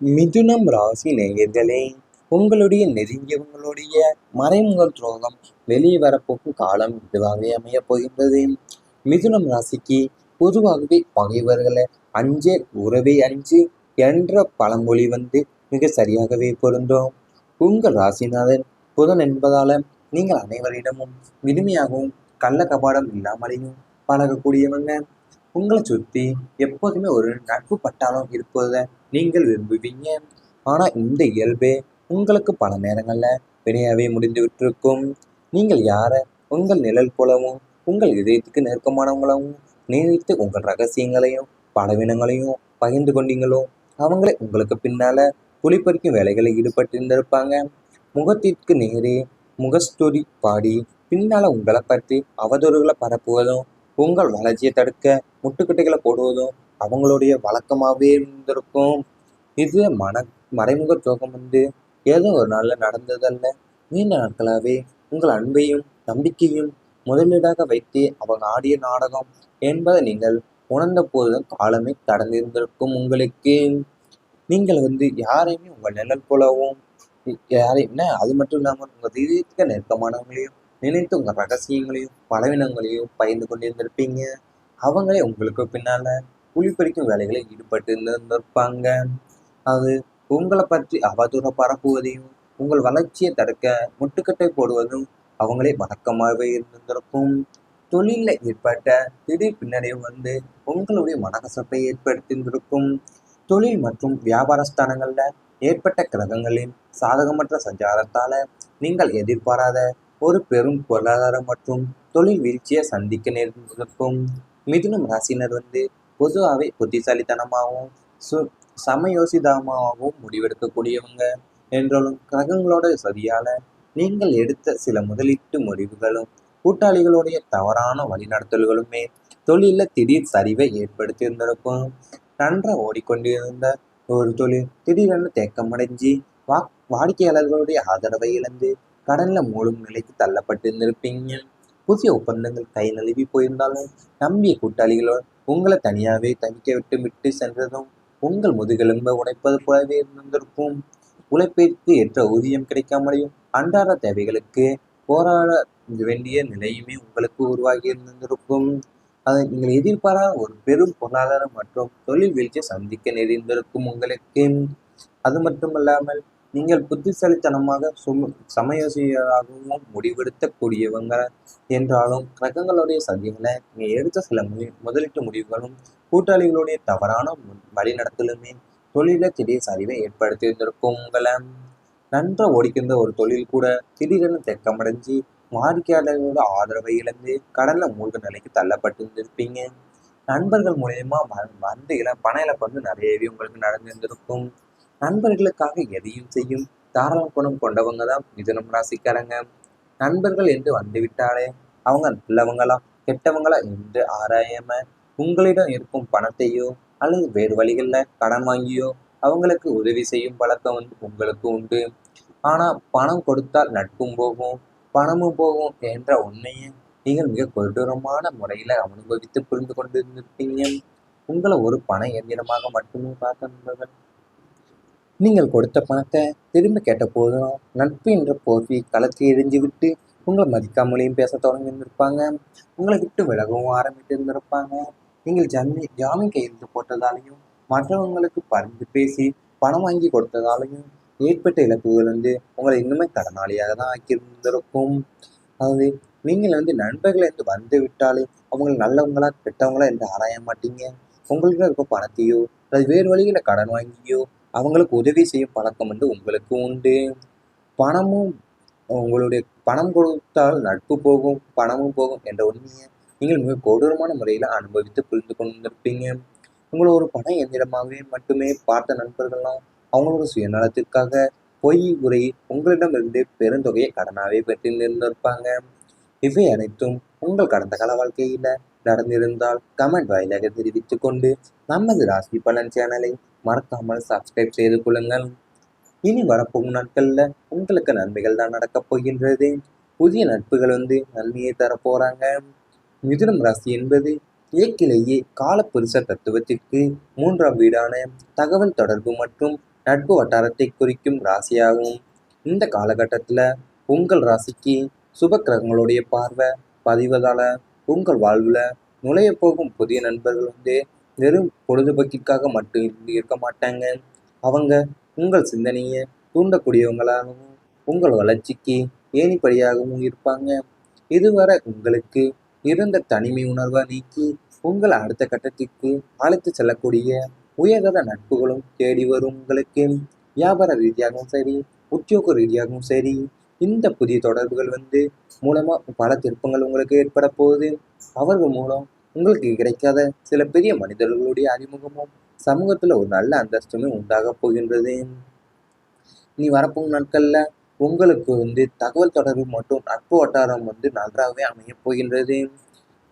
மிதுனம் ராசி நேயர்களே, உங்களுடைய நெருங்கியவங்களுடைய மறைமுக துரோகம் வெளியே வரப்போகும் காலம் இதுவாகவே அமையப் போகின்றது. மிதுனம் ராசிக்கு பொதுவாகவே பகைவர்களை அஞ்சே உறவே அஞ்சு என்ற பழமொழி மிக சரியாகவே பொருந்தும். உங்கள் ராசிநாதன் புதன் என்பதால நீங்கள் அனைவரிடமும் இனிமையாகவும் கள்ள கபாடம் இல்லாமலையும் பழகக்கூடியவங்க. உங்களை சுற்றி எப்போதுமே ஒரு நட்பு பட்டாளம் இருப்பதை நீங்கள் விரும்புவீங்க. ஆனால் இந்த இயல்பே உங்களுக்கு பல நேரங்களில் வினையாகவே முடிந்து விட்டிருக்கும். நீங்கள் யாரை உங்கள் நிழல் போலவும் உங்கள் இதயத்துக்கு நெருக்கமானவங்களாகவும் நினைத்து உங்கள் ரகசியங்களையும் பலவீனங்களையும் பகிர்ந்து கொண்டீங்களோ அவங்களே உங்களுக்கு பின்னால் குளிப்பறிக்கும் வேலைகளில் ஈடுபட்டிருந்திருப்பாங்க. முகத்திற்கு நேரே முகஸ்துதி பாடி பின்னால் உங்களை பற்றி அவதூறுகளை பரப்புவதும் உங்கள் வளர்ச்சியை தடுக்க முட்டுக்கட்டைகளை போடுவதும் அவங்களுடைய வழக்கமாகவே இருந்திருக்கும். இது மறைமுக துரோகம் ஏதோ ஒரு நாளில் நடந்ததல்ல. நீண்ட நாட்களாகவே உங்கள் அன்பையும் நம்பிக்கையும் முதலீடாக வைத்து அவங்க ஆடிய நாடகம் என்பதை நீங்கள் உணர்ந்த போதும் காலமே கடந்திருந்திருக்கும். உங்களுக்கு நீங்கள் யாரையுமே உங்கள் நிழல் போலவும் யாரையும் அது மட்டும் இல்லாமல் உங்கள் இதயத்துக்கு நெருக்கமானவங்களையும் நினைத்து உங்கள் ரகசியங்களையும் பலவீனங்களையும் பகிர்ந்து கொண்டிருந்திருப்பீங்க. அவங்களே உங்களுக்கு பின்னால குழிப்பறிக்கும் வேலைகளை ஈடுபட்டு இருந்திருப்பாங்க. அது உங்களை பற்றி அவதூற பரப்புவதையும் உங்கள் வளர்ச்சியை தடுக்க முட்டுக்கட்டை போடுவதும் அவங்களே வழக்கமாகவே இருந்திருக்கும். தொழிலில் ஏற்பட்ட திடீர் பின்னடைவு உங்களுடைய மனக்கசப்பை ஏற்படுத்தியிருந்திருக்கும். தொழில் மற்றும் வியாபார ஸ்தானங்களில் ஏற்பட்ட கிரகங்களின் சாதகமற்ற சஞ்சாரத்தால் நீங்கள் எதிர்பாராத ஒரு பெரும் பொருளாதார மற்றும் தொழில் வீழ்ச்சியை சந்திக்க நேர்ந்திருக்கும். மிதுனம் ராசினர் பொதுவாகவே புத்திசாலித்தனமாகவும் சமயோசிதமாகவும் முடிவெடுக்கக்கூடியவங்க என்றாலும் கிரகங்களோட சரியால நீங்கள் எடுத்த சில முதலீட்டு முடிவுகளும் கூட்டாளிகளுடைய தவறான வழிநடத்தல்களுமே தொழிலில் திடீர் சரிவை ஏற்படுத்தியிருந்திருக்கும். நன்றாக ஓடிக்கொண்டிருந்த ஒரு தொழில் திடீரென தேக்கமடைஞ்சி வாடிக்கையாளர்களுடைய ஆதரவை இழந்து கடனில் மூடும் நிலைக்கு தள்ளப்பட்டிருந்திருப்பீங்க. புதிய ஒப்பந்தங்கள் கை நழுவி போயிருந்தாலும் நம்பிய கூட்டாளிகளோடு உங்களை தனியாகவே தவிக்க விட்டு சென்றதும் உங்கள் முதுகெலும்பை உடைப்பது போலவே இருந்திருக்கும். உழைப்பிற்கு ஏற்ற ஊதியம் கிடைக்காமலையும் அன்றாட தேவைகளுக்கு போராட வேண்டிய நிலையுமே உங்களுக்கு உருவாகி இருந்திருக்கும். அதை நீங்கள் எதிர்பாராத ஒரு பெரும் பொருளாதார மற்றும் தொழில் வீழ்ச்சியை சந்திக்க நேர்ந்திருக்கும் உங்களுக்கு. அது மட்டுமல்லாமல் நீங்கள் புத்திசாலித்தனமாக சமயோசியாகவும் முடிவெடுக்கக்கூடியவங்க என்றாலும் கிரகங்களுடைய சதிகளை நீங்கள் எடுத்த சில முதலீட்டு முடிவுகளும் கூட்டாளிகளுடைய தவறான வழிநடத்தலுமே தொழில திடீர் சரிவை ஏற்படுத்தியிருந்திருக்கும். உங்களை நன்றாக ஓடிக்கின்ற ஒரு தொழில் கூட திடீரென தெக்கமடைஞ்சு வாடிக்கையாளர்களோட ஆதரவை இழந்து கடல்ல மூழ்க நிலைக்கு தள்ளப்பட்டிருந்திருப்பீங்க. நண்பர்கள் மூலயமா பண இழப்பு நிறையவே உங்களுக்கு நடந்திருந்திருக்கும். நண்பர்களுக்காக எதையும் செய்யும் தாராள குணம் கொண்டவங்க தான் மிதுனம் ராசிக்காரங்க. நண்பர்கள் என்று வந்துவிட்டாலே அவங்க நல்லவங்களா கெட்டவங்களா என்று ஆராயாம உங்களிடம் இருக்கும் பணத்தையோ அல்லது வேறு வழிகளில் கடன் வாங்கியோ அவங்களுக்கு உதவி செய்யும் பழக்கம் உங்களுக்கு உண்டு. ஆனால் பணம் கொடுத்தால் நட்பும் போகும் பணமும் போகும் என்ற உண்மையை நீங்கள் மிக கொடூரமான முறையில் அனுபவித்து புரிந்து கொண்டிருந்திருப்பீங்க. உங்களை ஒரு பண எந்திரமாக மட்டுமே பார்த்த நண்பர்கள் நீங்கள் கொடுத்த பணத்தை திரும்ப கேட்ட போதும் நட்பு என்ற போர்வையை கலத்தி எரிஞ்சு விட்டு உங்களை மதிக்காமலையும் பேச தொடங்கியிருந்திருப்பாங்க. உங்களை விட்டு விலகவும் ஆரம்பித்து இருந்திருப்பாங்க. நீங்கள் ஜாமீன் கையெழுத்து போட்டதாலையும் மற்றவங்களுக்கு பரிந்து பேசி பணம் வாங்கி கொடுத்ததாலையும் ஏற்பட்ட இழப்புகள் உங்களை இன்னுமே கடனாளியாக தான் ஆக்கியிருந்திருக்கும். அதாவது நீங்கள் நண்பர்கள் என்று வந்து விட்டாலே அவங்க நல்லவங்களா கெட்டவங்களா என்று ஆராய மாட்டீங்க. உங்களுக்கு இருக்க பணத்தையோ அல்லது வேறு வழிகளை கடன் வாங்கியோ அவங்களுக்கு உதவி செய்யும் பழக்கம் உங்களுக்கு உண்டு. பணமும் உங்களுடைய பணம் கொடுத்தால் நட்பு போகும் பணமும் போகும் என்ற உண்மையை நீங்கள் மிக கொடூரமான முறையில் அனுபவித்து புரிந்து கொண்டிருப்பீங்க. உங்களை ஒரு பண எந்திரமாகவே மட்டுமே பார்த்த நண்பர்கள்லாம் அவங்களோட சுயநலத்திற்காக பொய் உரை உங்களிடமிருந்து பெருந்தொகையை கடனாகவே பெற்றிருந்திருப்பாங்க. இவை அனைத்தும் உங்கள் கடந்த கால வாழ்க்கையில் நடந்திருந்தால் கமெண்ட் வாயிலாக தெரிவித்துக் கொண்டு நமது ராசி பலன் சேனலை மறக்காமல் சப்ஸ்கிரைப் செய்து கொள்ளுங்கள். இனி வரப்போகும் நாட்கள்ல உங்களுக்கு நன்மைகள் தான் நடக்கப் போகின்றது. புதிய நட்புகள் நன்மையை தரப்போறாங்க. மிதுனம் ராசி என்பது இயற்கையிலேயே காலப்புருஷ தத்துவத்திற்கு 3ஆம் வீடான தகவல் தொடர்பு மற்றும் நட்பு வட்டாரத்தை குறிக்கும் ராசியாகும். இந்த காலகட்டத்தில் உங்கள் ராசிக்கு சுப கிரகங்களுடைய பார்வை பதிவதால உங்கள் வாழ்வில் நுழைய போகும் புதிய நண்பர்கள் வெறும் பொழுதுபோக்கிற்காக மட்டும் இருக்க மாட்டாங்க. அவங்க உங்கள் சிந்தனையை தூண்டக்கூடியவங்களாகவும் உங்கள் வளர்ச்சிக்கு ஏணிப்படியாகவும் இருப்பாங்க. இதுவரை உங்களுக்கு இருந்த தனிமை உணர்வை நீக்கி உங்களை அடுத்த கட்டத்திற்கு அழைத்து செல்லக்கூடிய உயர்தர நட்புகளும் தேடி வரும் உங்களுக்கு. வியாபார ரீதியாகவும் சரி, உத்தியோக ரீதியாகவும் சரி, இந்த புதிய தொடர்புகள் மூலமா பல திருப்பங்கள் உங்களுக்கு ஏற்பட போகுது. அவர்கள் மூலம் உங்களுக்கு கிடைக்காத சில பெரிய மனிதர்களுடைய அறிமுகமும் சமூகத்துல ஒரு நல்ல அந்தஸ்துமே உண்டாக போகின்றது. இனி வரப்போகும் நாட்கள்ல உங்களுக்கு தகவல் தொடர்பு மற்றும் நட்பு வட்டாரம் நன்றாகவே அமையப் போகின்றது.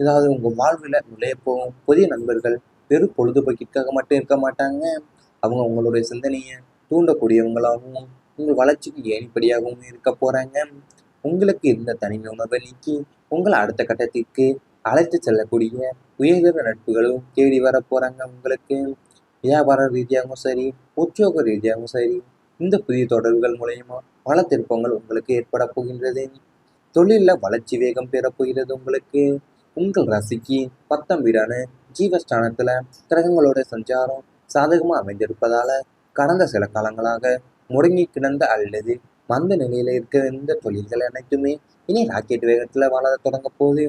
ஏதாவது உங்கள் வாழ்வில் நுழைய போகும் புதிய நண்பர்கள் வெறும் பொழுதுபோக்கிற்காக மட்டும் இருக்க மாட்டாங்க. அவங்க உங்களுடைய சிந்தனையை தூண்டக்கூடியவங்களாகவும் உங்கள் வளர்ச்சிக்கு ஏணிப்படியாகவும் இருக்க போகிறாங்க. உங்களுக்கு இருந்த தனிமை உணர்வை நீக்கி உங்களை அடுத்த கட்டத்திற்கு அழைத்து செல்லக்கூடிய உயர்தர நட்புகளும் தேடி வர போகிறாங்க உங்களுக்கு. வியாபார ரீதியாகவும் சரி, உத்தியோக ரீதியாகவும் சரி, இந்த புதிய தொடர்புகள் மூலயமா பல திருப்பங்கள் உங்களுக்கு ஏற்பட போகின்றது. தொழிலில் வளர்ச்சி வேகம் பெறப்போகிறது உங்களுக்கு. உங்கள் ராசிக்கு 10ஆம் வீடான ஜீவஸ்தானத்தில் கிரகங்களோட சஞ்சாரம் சாதகமாக அமைந்திருப்பதால கடந்த சில காலங்களாக முடங்கி கிடந்த அல்லது மந்த நிலையில் இருக்கிற இந்த தொழில்கள் அனைத்துமே இனி ராக்கெட் வேகத்தில் வளர தொடங்க போது.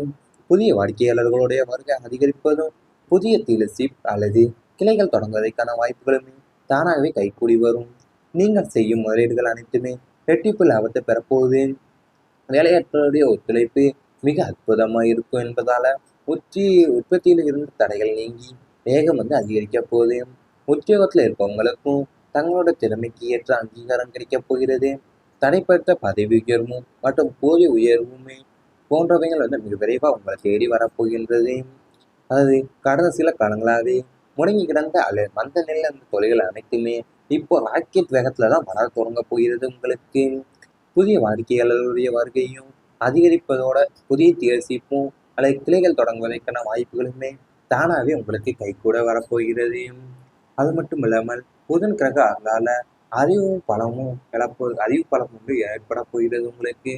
புதிய வாடிக்கையாளர்களுடைய வருகை அதிகரிப்பதும் புதிய டீலர்ஷிப் அல்லது கிளைகள் தொடங்குவதற்கான வாய்ப்புகளுமே தானாகவே கைகூடி வரும். நீங்கள் செய்யும் முதலீடுகள் அனைத்துமே ரெட்டிப்பு லாபத்தை பெறப்போகுது. வேலையாட்களுடைய ஒத்துழைப்பு மிக அற்புதமாக இருக்கும் என்பதால உற்பத்தியில் இருந்த தடைகள் நீங்கி வேகம் அதிகரிக்க போகுது. உத்தியோகத்தில் இருப்பவங்களுக்கும் தங்களோட திறமைக்கு ஏற்ற அங்கீகாரம் கிடைக்கப் போகிறது. தடைப்பட்ட பதவி உயர்வும் மற்றும் ஊதிய உயர்வுமே போன்றவைகள் மிக விரைவாக உங்களை தேடி வரப்போகின்றது. அதாவது கடந்த சில காலங்களாகவே முடங்கி கிடந்த அல்லது மந்த நிலையில் அந்த தொழில்கள் அனைத்துமே இப்போ ராக்கெட் வேகத்துல தான் வளர தொடங்க போகிறது உங்களுக்கு. புதிய வாடிக்கையாளர்களுடைய வருகையும் அதிகரிப்பதோட புதிய டீலர்ஷிப்பும் அல்லது கிளைகள் தொடங்குவதற்கான வாய்ப்புகளுமே தானாகவே உங்களுக்கு கைகூட வரப்போகிறது. அது மட்டும் இல்லாமல் புதன் கிரக அருளால அறிவும் பலமும் அறிவு பலம் ஏற்பட போகிறது உங்களுக்கு.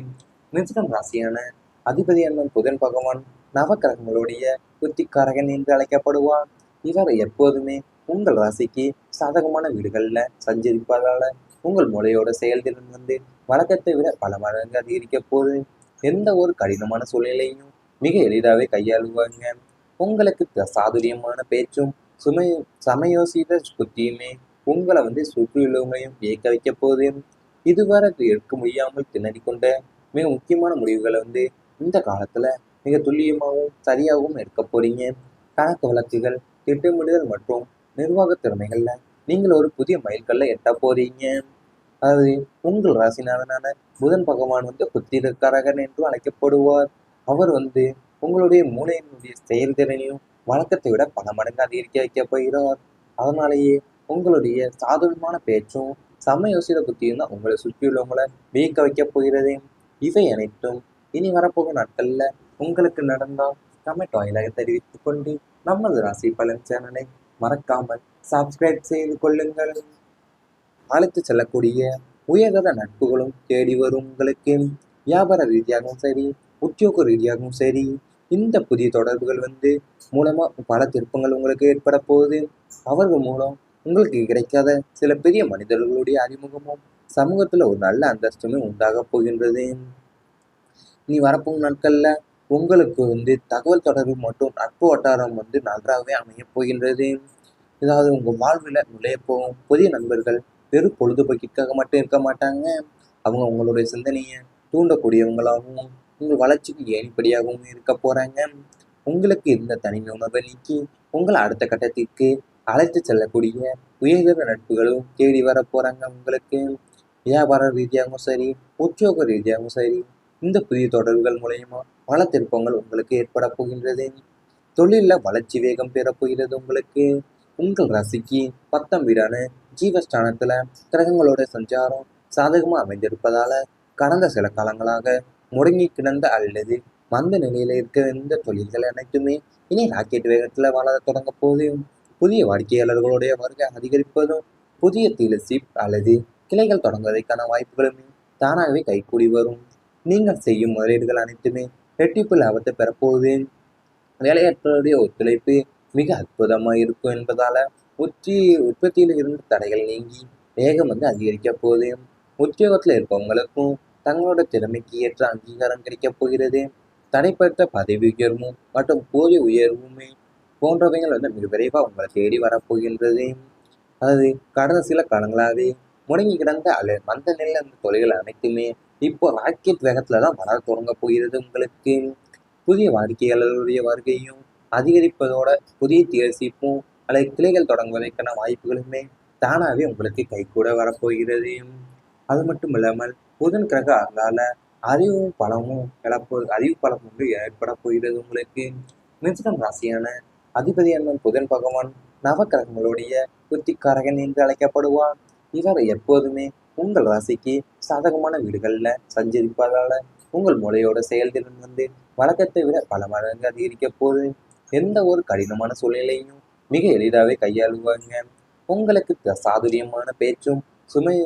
மிதுனம் ராசியான அதிபதியான புதன் பகவான் நவக்கிரகங்களுடைய புத்திக்காரகன் என்று அழைக்கப்படுவார். இவர் எப்போதுமே உங்கள் ராசிக்கு சாதகமான வீடுகளில் சஞ்சரிப்பதால உங்கள் மூளையோட செயல்திறன் வழக்கத்தை விட பல மடங்கு அதிகரிக்க போது. எந்த ஒரு கடினமான சூழ்நிலையும் மிக எளிதாகவே கையாளுவாங்க. உங்களுக்கு சாதுரியமான பேச்சும் சமயோசித புத்தியுமே உங்களை சுற்றியுள்ளவங்களையும் வியக்க வைக்க போகுது. இதுவரை எடுக்க முடியாமல் திணறிக்கொண்ட மிக முக்கியமான முடிவுகளை இந்த காலத்துல மிக துல்லியமாகவும் சரியாகவும் எடுக்க போறீங்க. கணக்கு வழக்குகள், திட்டமிடுதல் மற்றும் நிர்வாக திறமைகள்ல நீங்கள் ஒரு புதிய மைல்கல்ல எட்ட போறீங்க. அதாவது உங்கள் ராசிநாதனான புதன் பகவான் புத்திரக்காரகன் என்று அழைக்கப்படுவார். அவர் உங்களுடைய மூளையினுடைய செயல்திறனையும் வழக்கத்தை விட பல மடங்கு அதிகரிக்க வைக்க போகிறார். அதனாலேயே உங்களுடைய சாதுரியமான பேச்சும் சமயோசித புத்தியும் தான் உங்களை சுற்றியுள்ளவங்களை வியக்க வைக்க போகிறது. இவை அனைத்தும் இனி வரப்போகும் நாட்கள்ல உங்களுக்கு நடந்தால் கமெண்ட் வாயிலாக தெரிவித்துக் கொண்டு நமது ராசி பலன் சேனலை மறக்காமல் சப்ஸ்கிரைப் செய்து கொள்ளுங்கள். அழைத்து செல்லக்கூடிய உயர்தர நட்புகளும் தேடி வரும் உங்களுக்கு. வியாபார ரீதியாகவும் சரி, உத்தியோக ரீதியாகவும் சரி, இந்த புதிய தொடர்புகள் மூலமா பல திருப்பங்கள் உங்களுக்கு ஏற்பட போகுது. அவர்கள் மூலம் உங்களுக்கு கிடைக்காத சில பெரிய மனிதர்களுடைய அறிமுகமும் சமூகத்துல ஒரு நல்ல அந்தஸ்துமே உண்டாக போகின்றது. இனி வரப்போகும் நாட்கள்ல உங்களுக்கு தகவல் தொடர்பு மற்றும் நட்பு வட்டாரம் நன்றாகவே அமையப் போகின்றது. ஏதாவது உங்கள் வாழ்வில் நுழைய போகும் புதிய நண்பர்கள் வெறும் பொழுதுபோக்கிற்காக மட்டும் இருக்க மாட்டாங்க. அவங்க உங்களுடைய சிந்தனையை தூண்டக்கூடியவங்களாகவும் உங்கள் வளர்ச்சிக்கு ஏணிப்படியாகவும் இருக்க போகிறாங்க. உங்களுக்கு இருந்த தனிமை உணர்வை நீக்கி உங்களை அடுத்த கட்டத்திற்கு அழைத்து செல்லக்கூடிய உயர்தர நட்புகளும் தேடி வர போகிறாங்க உங்களுக்கு. வியாபார ரீதியாகவும் சரி, உத்தியோக ரீதியாகவும் சரி, இந்த புதிய தொடர்புகள் மூலயமா பல திருப்பங்கள் உங்களுக்கு ஏற்பட போகின்றது. தொழிலில் வளர்ச்சி வேகம் பெறப்போகிறது உங்களுக்கு. உங்கள் ராசிக்கு 10ஆம் வீடான ஜீவஸ்தானத்துல கிரகங்களோட சஞ்சாரம் சாதகமாக அமைந்திருப்பதால கடந்த சில காலங்களாக முடங்கி கிடந்த அல்லது மந்த நிலையில இருக்கிற இந்த தொழில்கள் அனைத்துமே இனி ராக்கெட் வேகத்துல வளர தொடங்க போது. புதிய வாடிக்கையாளர்களுடைய வருகை அதிகரிப்பதும் புதிய டீலர்ஷிப் அல்லது கிளைகள் தொடங்குவதற்கான வாய்ப்புகளுமே தானாகவே கைகூடி வரும். நீங்கள் செய்யும் முதலீடுகள் அனைத்துமே ரெட்டிப்பு லாபத்தை பெறப்போகுது. வேலையாட்களுடைய ஒத்துழைப்பு மிக அற்புதமாக இருக்கும் என்பதால உற்பத்தியில் இருந்து தடைகள் நீங்கி வேகம் அதிகரிக்க போகுது. உத்தியோகத்தில் இருப்பவங்களுக்கும் தங்களோட திறமைக்கு ஏற்ற அங்கீகாரம் கிடைக்க போகிறது. தடைப்பட்ட பதவி உயர்வும் மற்றும் ஊதிய உயர்வுமே போன்றவைகள் மிக விரைவாக உங்களை தேடி வரப்போகின்றது. அதாவது கடந்த சில காலங்களாகவே முடங்கி கிடந்த மந்த நிலையில் அந்த தொழில்கள் அனைத்துமே இப்போ ராக்கெட் வேகத்துல தான் வளர தொடங்க போகிறது. உங்களுக்கு புதிய வாடிக்கையாளர்களுடைய வருகையும் அதிகரிப்பதோட புதிய டீலர்ஷிப்பும் அல்லது கிளைகள் தொடங்குவதற்கான வாய்ப்புகளுமே தானாகவே உங்களுக்கு கைகூட வரப்போகிறது. அது மட்டும் இல்லாமல் புதன் கிரக அருளால அறிவு பலம் ஒன்று ஏற்பட போகிறது. உங்களுக்கு மிதுனம் ராசியான அதிபதியான புதன் பகவான் நவக்கிரகங்களுடைய புத்திக்காரகன் என்று அழைக்கப்படுவார். இவர் எப்போதுமே உங்கள் ராசிக்கு சாதகமான வீடுகளில் சஞ்சரிப்பதால உங்கள் மூளையோட செயல்திறன் வழக்கத்தை விட பல மடங்கு அதிகரிக்க போது. எந்த ஒரு கடினமான சூழ்நிலையும் மிக எளிதாகவே கையாளுவாங்க. உங்களுக்கு சாதுரியமான பேச்சும் சுமை